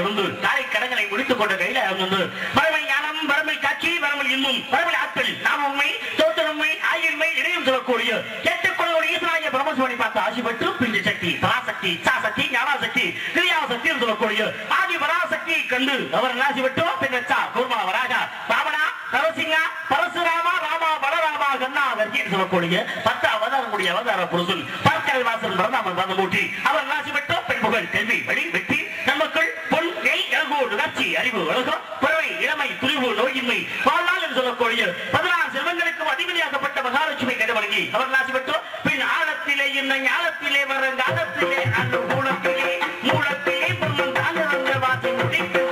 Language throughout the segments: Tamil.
இருந்து காலை கடங்களை முடித்துக் கொண்ட கையில வந்து வறுமை ஞானம் வறுமை காட்சி வறுமை இன்னும் வறுமை ஆற்றல் நாம் உண்மை தோற்றமை ஆயின்மை இடையும் சொல்லக்கூடிய கேட்டுக்கொள்ளக்கூடிய ஈஸ்வராய பிரம்மசுவனை பார்த்து ஆசிபட்டு பிஞ்சு சக்தி பராசக்தி சாசக்தி ஞானாசக்தி கிரியாசக்தி என்று சொல்லக்கூடிய ஆதி பராசக்தியை கண்டு அவர் ஆசிபட்டு பின் வச்சா கூர்மா வராகா ராவணா நரசிங்கா பரசுராமா ராமா பலராமா கண்ணா கர்ஜி சொல்லக்கூடிய 10 அவதாரமுடைய அவதார புருஷன் பார்க்கல் வாசன் பரந்தாமன் பாதமூட்டி அவர் ஆசிபட்டு பெண் புகழ் கல்வி வழி வெற்றி நமக்கள் பொன் நெய் இளங்கோடு உணர்ச்சி அறிவு உலகம் புறவை இளமை துணிவு நோயின்மை வாழ்நாள் என்று சொல்லக்கூடிய 16 செல்வங்களுக்கும் அதிபதியாகப்பட்ட மகாலட்சுமி கண்டு வழங்கி அவர் ஆசிபட்டு பின் ஆழத்திலே இந்த ஞானத்திலே வர காலத்திலே அந்த மூலத்திலே மூலத்திலே பொருள் தாங்க வாசி முடிக்க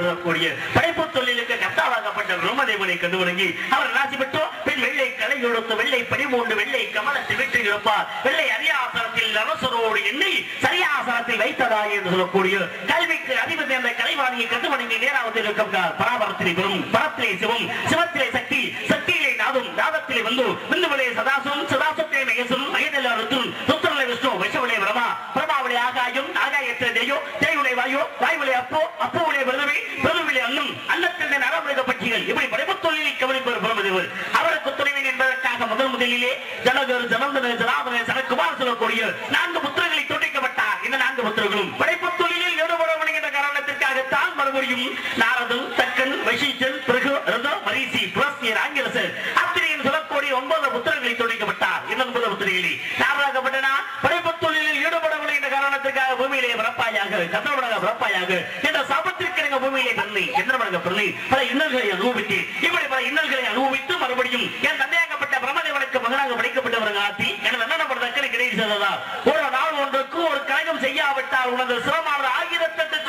சொல்லக்கூடிய படைப்பு தொழிலுக்கு கத்தாவாகப்பட்ட பிரம்மதேவனை கண்டு வழங்கி அவர் ஆசிபட்டு பின் வெள்ளை கலை கொடுத்து வெள்ளை பனிமூண்டு வெள்ளை கமலத்தை விட்டு இருப்பார் வெள்ளை அரியாசனத்தில் அரசரோடு எண்ணி சரியாசனத்தில் வைத்ததாய் என்று சொல்லக்கூடிய கல்விக்கு அதிபதி அந்த கலைவாணியை கண்டு வணங்கி நேராவத்தில் இருக்கும் பராபரத்திலே பெறும் பரத்திலே சிவம் சிவத்திலே சக்தி சக்தியிலே நாதும் நாதத்திலே வந்து விந்துவிலே சதாசும் சதாசத்திலே மகேசும் மகேதல ருத்ரும் ருத்ரலே விஷ்ணு வைஷவலே பிரமா பிரமாவிலே ஆகாயம் ஆகாயத்திலே தேயோ தேயுலே வாயோ வாயுவிலே அப்போ அப்போவிலே விருதுவி விருதுவிலே அன்னும் அன்னத்திலே நரமிருக பட்சிகள் இப்படி படைப்பு தொழிலை கவனிப்பவர் பிரம்மதேவர் அவருக்கு துணைவன் என்பதற்காக முதலிலே ஜனகர் ஜனந்தன ஜனாதன சனக்குமார் சொல்லக்கூடிய 4 புத்திரர்களை தோற்றிக்கப்பட்டார். இந்த 4 புத்திரர்களும் படைப்பு தொழிலில் ஈடுபடவில்லை என்ற காரணத்திற்காகத்தான் மறுபடியும் நாரதன் தக்கன் வசிஷ்டன் பிறகு மரீசி புலஸ்தியர் ஆங்கிலசர் அத்திரியின் சொல்லக்கூடிய 9 புத்திரர்களை தோற்றிக்கப்பட்டார். இந்த 9 புத்திரர்களை நாராகப்பட்டனா படைப்பு தொழிலில் ஈடுபடவில்லை என்ற காரணத்திற்காக பூமியிலே பிறப்பாயாக சந்திரமடக பிறப்பாயாக என்ற சாபத்திற்கு நீங்க பூமியிலே பிறந்து சந்திரமடக பிறந்து பல இன்னல்களை அனுபவித்து இப்படி பல இன்னல்களை அனுபவித்து மறுபடியும் என் தந்தையாகப்பட்ட பிரம்மதேவனுக்கு மகனாக படைக்கப்பட்டவர்கள் ஆத்தி எனது அண்ணன் படத்தக்கனை கிடைத்ததா ஒரு நாள் ஒன்றுக்கு ஒரு கழகம் செய்யாவிட்டால் உனது சிரமமான 1008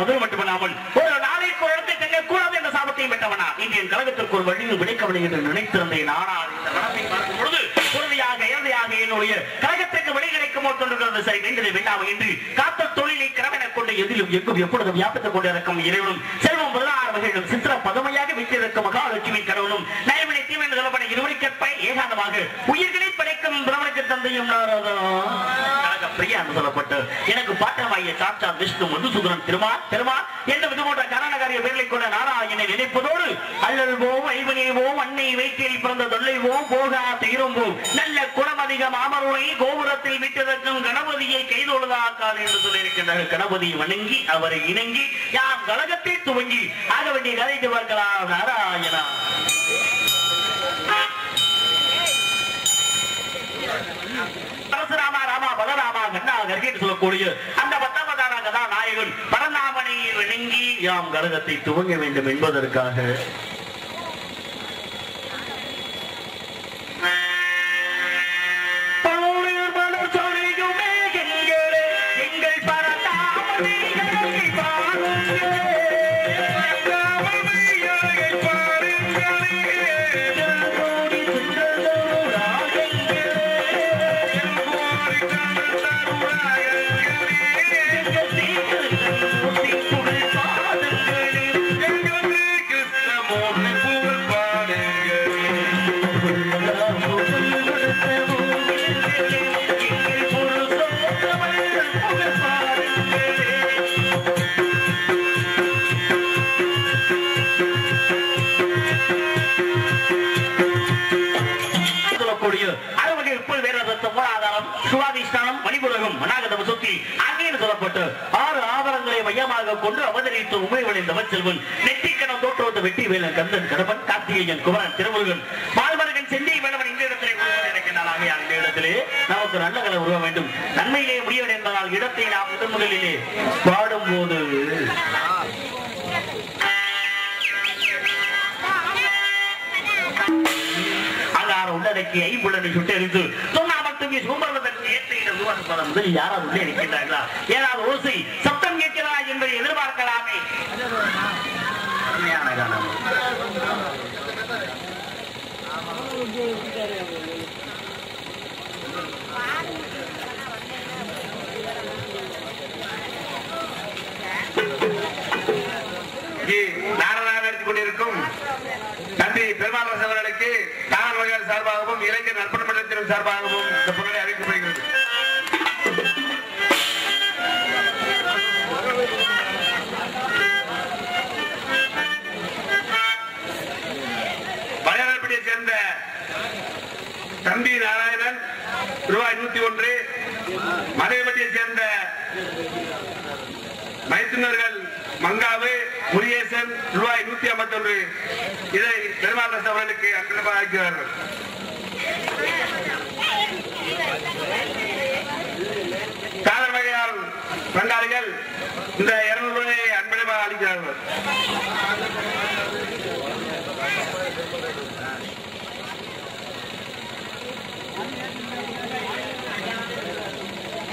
முதல் மட்டுமல்லாமல் ஒரு நாளைக்கு ஒரு இடத்தை தங்க கூடாது என்ற சாபத்தையும் பெற்றவனா இந்தியன் கழகத்திற்கு ஒரு வழியில் விடைக்கவில்லை என்று நினைத்திருந்தேன். ஆனால் இந்த கணத்தை பார்க்கும் பொழுது உறுதியாக இறுதியாக என்னுடைய கழகத்திற்கு வழி கிடைக்குமோ தோன்றுகிறது. சரி நீங்களே வேண்டாம் என்று காத்த தொழிலை கிரமென கொண்டு எதிலும் எங்கும் எப்பொழுதும் வியாபித்துக் கொண்டிருக்கும் இறைவனும் செல்வம் 16 வகைகளும் சித்திர பதமையாக வைத்திருக்கும் மகாலட்சுமி கடவுளும் நயவினை தீவன் சொல்லப்பட இருவழிக்கற்ப ஏகாந்தமாக உயிர்களை படைக்கும் பிரமனுக்கு தந்தையும் பிரியா என்று சொல்லப்பட்டு எனக்கு பாட்டமாகிய சாட்சா விஷ்ணு மதுசூதரன் திருமால் என்ற விதமோட்ட கரணகாரிய பேர்களை கொண்ட நாராயணனை நினைப்பதோடு அல்லல்வோம் ஐவனேவோம் அன்னை வைக்கையில் பிறந்த தொல்லைவோம் போகா தீரும்போம் நல்ல குணமதிகம் அமருளை கோபுரத்தில் விட்டிருக்கும் கணபதியை கைதொழுதாக்காது என்று சொல்லியிருக்கின்றார்கள். கணபதியை வணங்கி அவரை இணங்கி யாம் கழகத்தை துவங்கி ஆக வேண்டிய கதைக்கு பார்க்கலாம். நாராயணா பரசுராமா ராமா பலராமா கண்ணா கர்ஜி சொல்லக்கூடிய அந்த 19ஆம் கதாநாயகன் பரநாமனை வணங்கி யாம் கழகத்தை துவங்க வேண்டும் என்பதற்காக சொல்லப்பட்டு 6 ஆதாரங்களை மையமாக கொண்டு அவதரித்து உமைகளின் தவச்செல்வன் நெற்றிக்கணம் தோற்றுவது வெட்டி வேலன் கந்தன் கடப்பன் கார்த்திகேயன் குமரன் திருமுருகன் பால்மருகன் செந்தி வேலவன் இந்த இடத்திலே அந்த இடத்திலே நமக்கு நல்ல கலை உருவ வேண்டும். நன்மையிலே முடியவில்லை என்பதால் இடத்தை நாம் முதலிலே பாடும் போது உள்ளடக்கி ஐம்புலனை சுட்டெரித்து சொன்னாமத்துக்கு சூம்பரவதற்கு ஏற்ற முதலில் யாராவது உள்ளே இருக்கின்றார்களா? ஏதாவது ஓசை சப்தம் கேட்கிறா என்பதை எதிர்பார்க்கலாமே. நாரதா கொண்டிருக்கும் தம்பி பெருமாள் அவர்களுக்கு தாராள சார்பாகவும் இளைஞர் நற்பணி மன்றத்தின் சார்பாகவும் இந்த பொருளை அறிவிக்கப்படுகிறது. மலையாளப்பட்டியை சேர்ந்த தம்பி நாராயணன் ரூபாய் 101, மலையப்பட்டியை சேர்ந்த மைத்துனர்கள் மங்காவு முருகேசன் ரூபாய் 151. இதை பெருமாள் அவர்களுக்கு அன்பளிப்பாக அளிக்கிறார்கள். காதல் வகையால் பங்காளிகள் இந்த 200 ரூபாயை அன்பளிப்பாக அளிக்கிறார்கள்.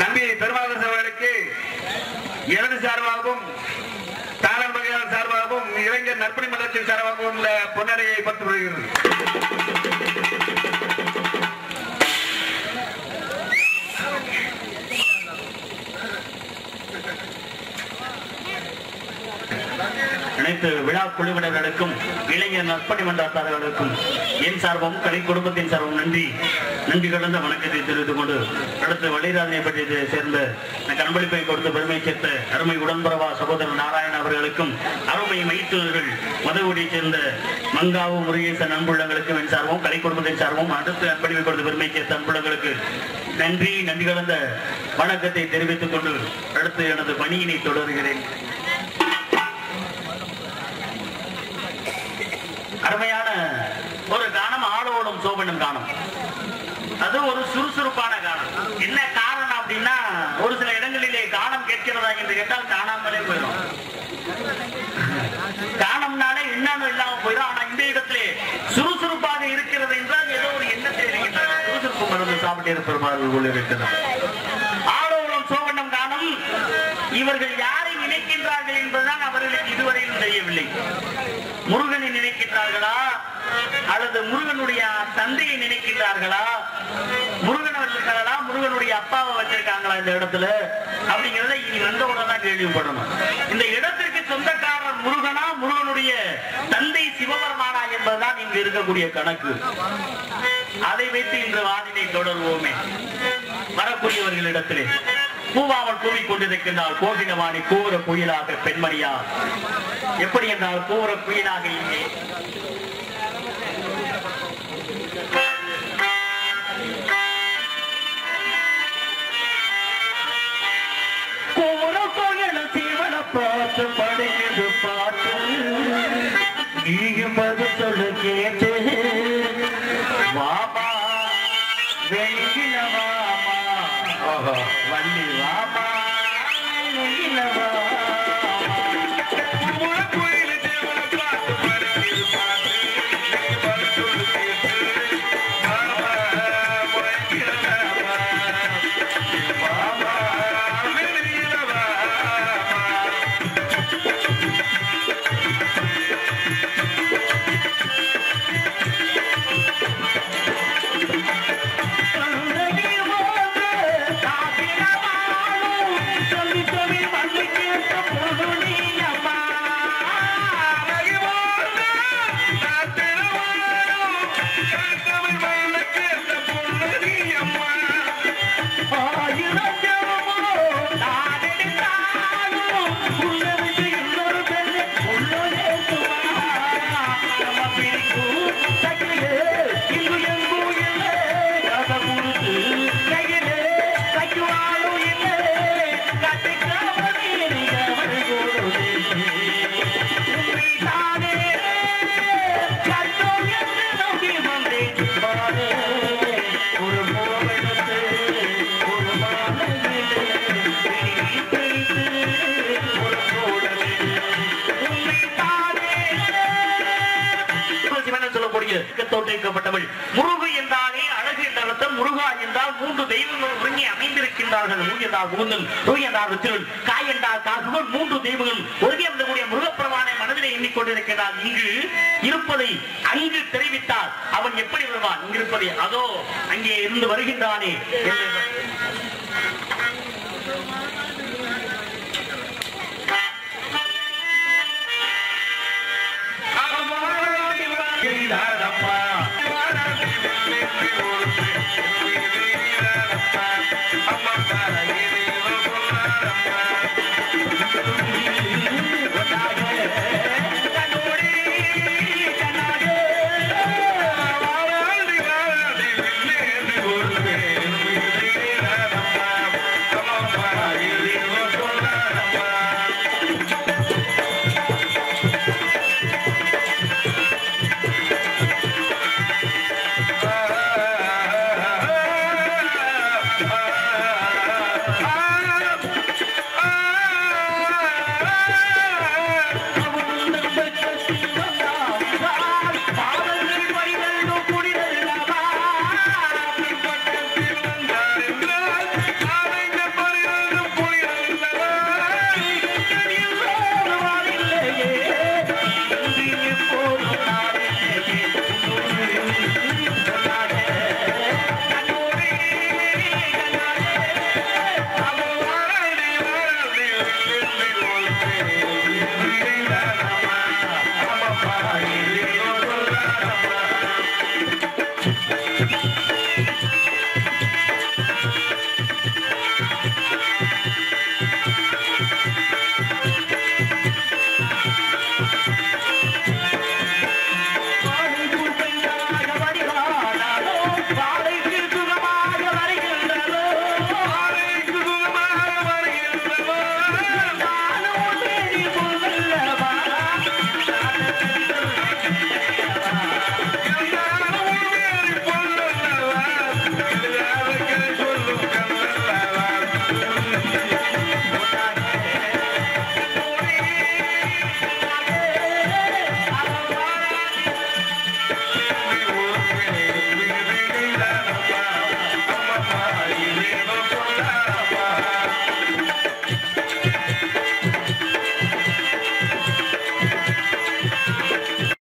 தம்பி பெருமாள் அவர்களுக்கு எனது சார்பாகவும் தாராள வகையாளர் சார்பாகவும் இளைஞர் நற்பணி மன்றத்தின் சார்பாகவும் இந்த பொன்னரையை பத்து வருகிறது. அனைத்து விழா குழுவினர்களுக்கும் இளைஞர் நற்பணி மன்றத்தார்களுக்கும் என் சார்பும் கலை குடும்பத்தின் சார்பும் நன்றி கலந்த வணக்கத்தை தெரிவித்துக் கொண்டு அடுத்து வள்ளிராஜனை பற்றியை சேர்ந்த அன்பளிப்பை கொடுத்த பெருமை சேர்த்த அருமை உடன்பரவா சகோதரர் நாராயணன் அவர்களுக்கும் அருமை மைத்துனர்கள் மதுகுடியை சேர்ந்த மங்காவு முருகேசன் அன்புள்ளங்களுக்கும் என் சார்பும் கலை குடும்பத்தின் சார்பும் அடுத்து அன்பளிப்பை கொடுத்த பெருமை சேர்த்த அன்புள்ளங்களுக்கு நன்றி கலந்த வணக்கத்தை தெரிவித்துக் கொண்டு அடுத்து எனது பணியினை தொடர்கிறேன். அருமையான ஒரு கானம், ஆளோடும் சோபனும் கானம். அது ஒரு சுறுசுறுப்பான கானம். என்ன காரணம் அப்படின்னா, ஒரு சில இடங்களிலே கானம் கேட்கிறதா என்று கேட்டால் காணாமலே போயிடும். காணம்னாலே என்னன்னு இல்லாம போயிடும். ஆனா இந்த இடத்திலே சுறுசுறுப்பாக இருக்கிறது என்றால் ஏதோ ஒரு எண்ணத்தை இருக்கின்றது. சுறுசுறுப்பு மருந்து சாப்பிட்டு இருப்பவர்கள் போல இருக்கிறது. ஆளோடும் சோபனும் கானம். இவர்கள் யாரை நினைக்கின்றார்கள் என்பதுதான் அவர்களுக்கு இதுவரையில் தெரியவில்லை. முருகனை நினைக்கின்றார்களா அல்லது முருகனுடைய தந்தையை நினைக்கின்றார்களா, முருகனை வச்சிருக்காங்களா, முருகனுடைய அப்பாவை வச்சிருக்காங்களா இந்த இடத்துல அப்படிங்கிறத இனி வந்தவுடன் தான் கேள்விப்படணும். இந்த இடத்திற்கு சொந்தக்காரர் முருகனா, முருகனுடைய தந்தை சிவபெருமானா என்பதுதான் இங்கு இருக்கக்கூடிய கணக்கு. அதை வைத்து இன்று வாதினை தொடர்வோமே. வரக்கூடியவர்களிடத்திலே பூவாமல் கூவிக் கொண்டிருக்கின்றால் கோகிலவாணி கூற குயிலாக பெண்மணியா. எப்படி என்றால் கூற குயிலாக இங்கே கூற கோயில சீவன பார்த்து படைக்கிறது பாட்டு நீயும் அது சொல்லு கேட்டு வாமா வெங்கில வாமா வள்ளி வாமா வெங்கில வாமா முருகு என்றாலே அழகு என்ற அர்த்தம். முருகா என்றால் 3 தெய்வங்கள் ஒருங்கே அமைந்திருக்கின்றார்கள். மூ என்றால் முகுந்தன், ரூ என்றால் ருத்திரன், காய் என்றால் காசுகள். 3 தெய்வங்கள் ஒருங்கே அமைந்தக்கூடிய முருகப்பெருமானை மனதிலே எண்ணிக்கொண்டிருக்கிறார். இங்கு இருப்பதை அங்கு தெரிவித்தால் அவன் எப்படி வருவான்? இங்கு இருப்பதை அதோ அங்கே இருந்து வருகின்றானே என்று